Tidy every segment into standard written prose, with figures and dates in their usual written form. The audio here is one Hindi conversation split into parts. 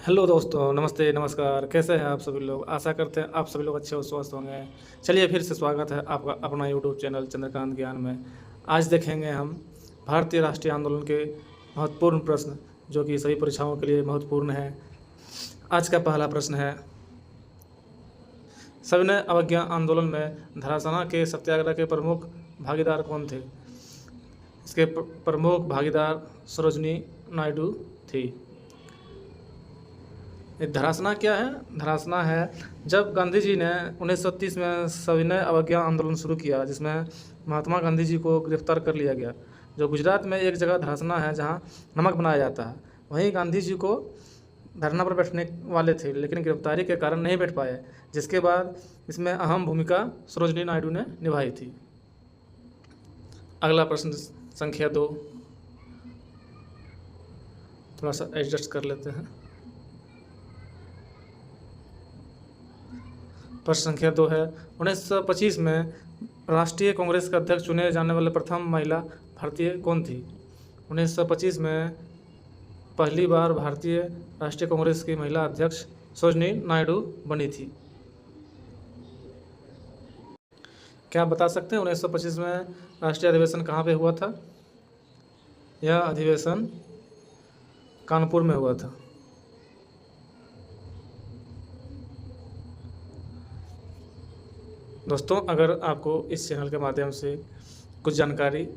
हेलो दोस्तों, नमस्ते, नमस्कार। कैसे हैं आप सभी लोग? आशा करते हैं आप सभी लोग अच्छे और स्वस्थ होंगे। चलिए फिर से स्वागत है आपका अपना यूट्यूब चैनल चंद्रकांत ज्ञान में। आज देखेंगे हम भारतीय राष्ट्रीय आंदोलन के महत्वपूर्ण प्रश्न, जो कि सभी परीक्षाओं के लिए महत्वपूर्ण है। आज का पहला प्रश्न है, सविनय अवज्ञा आंदोलन में धरासना के सत्याग्रह के प्रमुख भागीदार कौन थे? इसके प्रमुख भागीदार सरोजनी नायडू थी। धरासना क्या है? धरासना है जब गांधी जी ने 1930 में सविनय अवज्ञा आंदोलन शुरू किया, जिसमें महात्मा गांधी जी को गिरफ्तार कर लिया गया। जो गुजरात में एक जगह धरासना है जहां नमक बनाया जाता है, वहीं गांधी जी को धरना पर बैठने वाले थे, लेकिन गिरफ्तारी के कारण नहीं बैठ पाए, जिसके बाद इसमें अहम भूमिका सरोजनी नायडू ने निभाई थी। अगला प्रश्न संख्या 2, थोड़ा सा एडजस्ट कर लेते हैं। प्रश्न संख्या 2 है, 1925 में राष्ट्रीय कांग्रेस का अध्यक्ष चुने जाने वाले प्रथम महिला भारतीय कौन थी? 1925 में पहली बार भारतीय राष्ट्रीय कांग्रेस की महिला अध्यक्ष सरोजनी नायडू बनी थी। क्या आप बता सकते हैं 1925 में राष्ट्रीय अधिवेशन कहाँ पे हुआ था? यह अधिवेशन कानपुर में हुआ था। दोस्तों, अगर आपको इस चैनल के माध्यम से कुछ जानकारी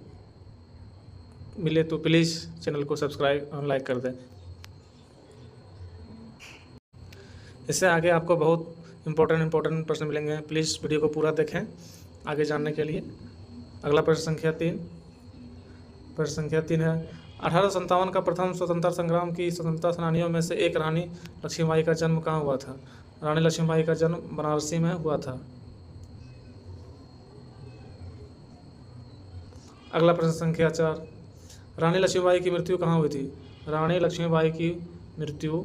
मिले तो प्लीज़ चैनल को सब्सक्राइब और लाइक कर दें। इससे आगे आपको बहुत इम्पोर्टेंट प्रश्न मिलेंगे। प्लीज़ वीडियो को पूरा देखें आगे जानने के लिए। अगला प्रश्न संख्या 3। प्रश्न संख्या 3 है, 1857 का प्रथम स्वतंत्रता संग्राम की स्वतंत्रता सेनानियों में से एक रानी लक्ष्मीबाई का जन्म कहाँ हुआ था? रानी लक्ष्मीबाई का जन्म बनारसी में हुआ था। अगला प्रश्न संख्या 4, रानी लक्ष्मीबाई की मृत्यु कहाँ हुई थी? रानी लक्ष्मीबाई की मृत्यु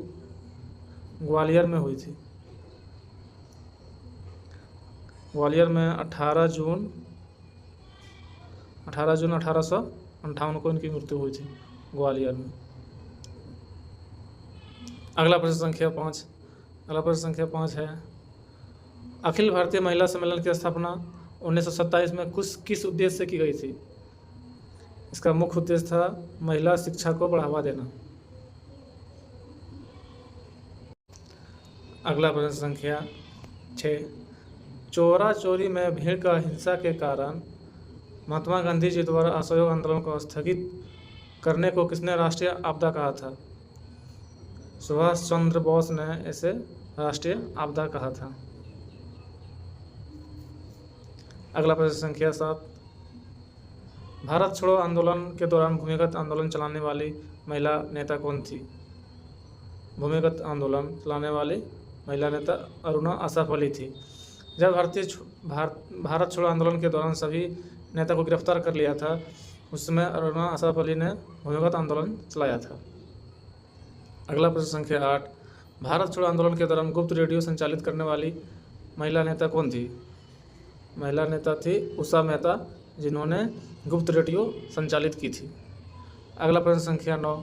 ग्वालियर में हुई थी। ग्वालियर में 18 जून 1858 को इनकी मृत्यु हुई थी, ग्वालियर में। अगला प्रश्न संख्या 5। अगला प्रश्न संख्या 5 है, अखिल भारतीय महिला सम्मेलन की स्थापना 1927 में किस उद्देश्य से की गई थी? इसका मुख्य उद्देश्य था महिला शिक्षा को बढ़ावा देना। अगला प्रश्न संख्या 6, चोरा चोरी में भीड़ का हिंसा के कारण महात्मा गांधी जी द्वारा असहयोग आंदोलन को स्थगित करने को किसने राष्ट्रीय आपदा कहा था? सुभाष चंद्र बोस ने इसे राष्ट्रीय आपदा कहा था। अगला प्रश्न संख्या 7, भारत छोड़ो आंदोलन के दौरान भूमिगत आंदोलन चलाने वाली महिला नेता कौन थी? भूमिगत आंदोलन चलाने वाली महिला नेता अरुणा आसफ अली थी। जब भारत छोड़ो आंदोलन के दौरान सभी नेता को गिरफ्तार कर लिया था, उस समय अरुणा आसफ अली ने भूमिगत आंदोलन चलाया था। अगला प्रश्न संख्या 8, भारत छोड़ो आंदोलन के दौरान गुप्त रेडियो संचालित करने वाली महिला नेता कौन थी? महिला नेता थी उषा मेहता, जिन्होंने गुप्त रेडियो संचालित की थी। अगला प्रश्न संख्या 9,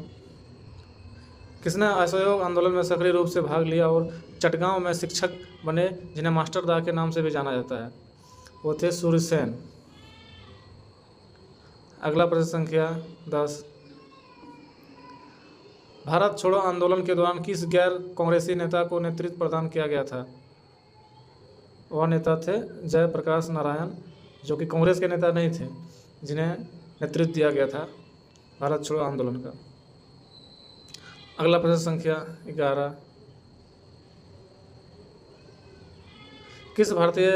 किसने असहयोग आंदोलन में सक्रिय रूप से भाग लिया और चटगांव में शिक्षक बने, जिन्हें मास्टर दा के नाम से भी जाना जाता है? वो थे सूर्यसेन। अगला प्रश्न संख्या 10, भारत छोड़ो आंदोलन के दौरान किस गैर कांग्रेसी नेता को नेतृत्व प्रदान किया गया था? वह नेता थे जयप्रकाश नारायण, जो कि कांग्रेस के नेता नहीं थे, जिन्हें नेतृत्व दिया गया था भारत छोड़ो आंदोलन का। अगला प्रश्न संख्या 11, किस भारतीय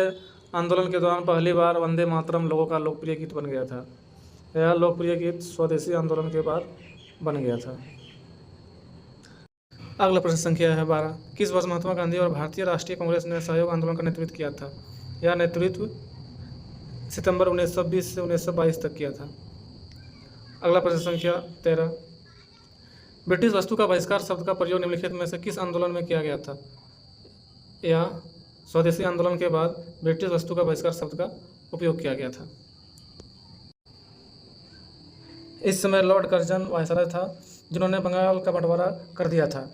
आंदोलन के दौरान पहली बार वंदे मातरम लोगों का लोकप्रिय गीत बन गया था? यह लोकप्रिय गीत स्वदेशी आंदोलन के बाद बन गया था। अगला प्रश्न संख्या है 12, किस वर्ष महात्मा गांधी और भारतीय राष्ट्रीय कांग्रेस ने सहयोग आंदोलन का नेतृत्व किया था? यह नेतृत्व सितंबर 1920 से 1922 तक किया था। अगला प्रश्न संख्या 13, ब्रिटिश वस्तु का बहिष्कार शब्द का प्रयोग निम्नलिखित में से किस आंदोलन में किया गया था? यह स्वदेशी आंदोलन के बाद ब्रिटिश वस्तु का बहिष्कार शब्द का उपयोग किया गया था। इस समय लॉर्ड कर्जन वायसराय था, जिन्होंने बंगाल का बंटवारा कर दिया था।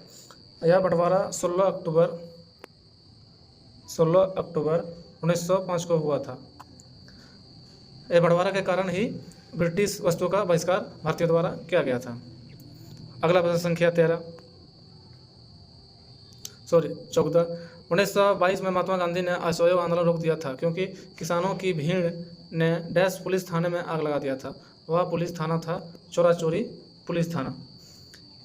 यह बंटवारा 16 अक्टूबर 1905 को हुआ था। यह बंटवारा के कारण ही ब्रिटिश वस्तुओं का बहिष्कार भारतीयों द्वारा किया गया था। अगला प्रश्न संख्या 14। 1922 में महात्मा गांधी ने असहयोग आंदोलन रोक दिया था क्योंकि किसानों की भीड़ ने डैश पुलिस थाने में आग लगा दिया था। वह पुलिस थाना था चोरा चोरी पुलिस थाना।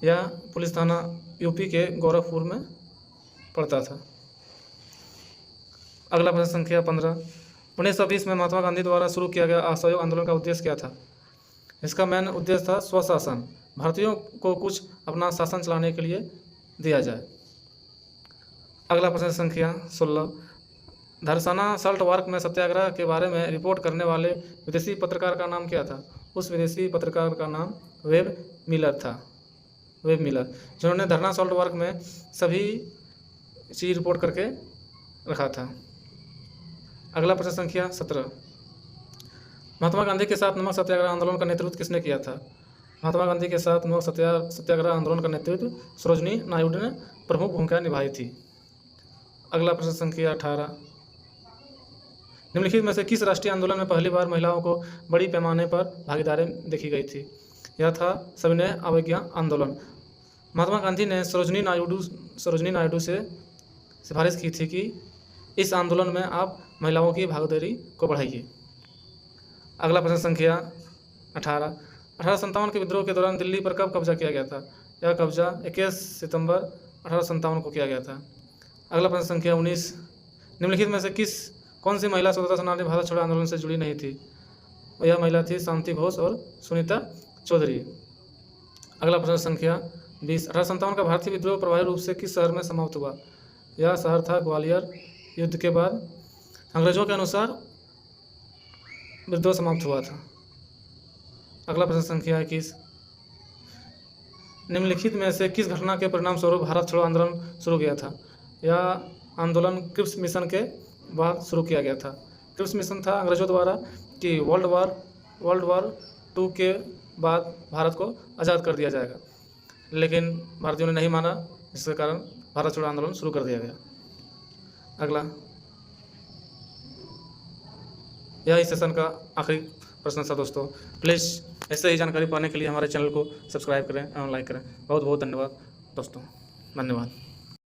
यह पुलिस थाना यूपी के गोरखपुर में पड़ता था। अगला प्रश्न संख्या 15। 1920 में महात्मा गांधी द्वारा शुरू किया गया असहयोग आंदोलन का उद्देश्य क्या था? इसका मेन उद्देश्य था स्वशासन, भारतीयों को कुछ अपना शासन चलाने के लिए दिया जाए। अगला प्रश्न संख्या 16। धरसाना साल्ट वर्क में सत्याग्रह के बारे में रिपोर्ट करने वाले विदेशी पत्रकार का नाम क्या था? उस विदेशी पत्रकार का नाम वेब मिलर था। वेब मिलर, जिन्होंने धरना साल्ट वर्क में सभी चीज़ रिपोर्ट करके रखा था। अगला प्रश्न संख्या 17। महात्मा गांधी के साथ नमक सत्याग्रह आंदोलन का नेतृत्व किसने किया था? महात्मा गांधी के साथ नमक सत्याग्रह आंदोलन का नेतृत्व सरोजिनी नायडू ने प्रमुख भूमिका निभाई थी। अगला प्रश्न संख्या 18। निम्नलिखित में से किस राष्ट्रीय आंदोलन में पहली बार महिलाओं को बड़ी पैमाने पर भागीदारी देखी गई थी? यह था सविनय अवज्ञा आंदोलन। महात्मा गांधी ने सरोजिनी नायडू से सिफारिश की थी कि इस आंदोलन में आप महिलाओं की भागीदारी को बढ़ाइए। अगला प्रश्न संख्या 18। 1857 के विद्रोह के दौरान दिल्ली पर कब कब्जा किया गया था? यह कब्जा 21 सितंबर 1857 को किया गया था। अगला प्रश्न संख्या 19। निम्नलिखित में से कौन सी महिला स्वतंत्रता सेनानी भारत छोड़ो आंदोलन से जुड़ी नहीं थी? यह महिला थी शांति घोष और सुनीता चौधरी। अगला प्रश्न संख्या 20। 1857 का भारतीय विद्रोह प्रभावी रूप से किस शहर में समाप्त हुआ? यह शहर था ग्वालियर। युद्ध के बाद अंग्रेजों के अनुसार विद्रोह समाप्त हुआ था। अगला प्रश्न संख्या 21। निम्नलिखित में से किस घटना के परिणाम स्वरूप भारत छोड़ो आंदोलन शुरू किया था? यह आंदोलन क्रिप्स मिशन के बाद शुरू किया गया था। क्रिप्स मिशन था अंग्रेजों द्वारा कि वर्ल्ड वार 2 के बाद भारत को आज़ाद कर दिया जाएगा, लेकिन भारतीयों ने नहीं माना, जिसके कारण भारत छोड़ो आंदोलन शुरू कर दिया गया। अगला, यह इस सेशन का आखिरी प्रश्न था दोस्तों। प्लीज़ ऐसे ही जानकारी पाने के लिए हमारे चैनल को सब्सक्राइब करें और लाइक करें। बहुत बहुत धन्यवाद दोस्तों, धन्यवाद।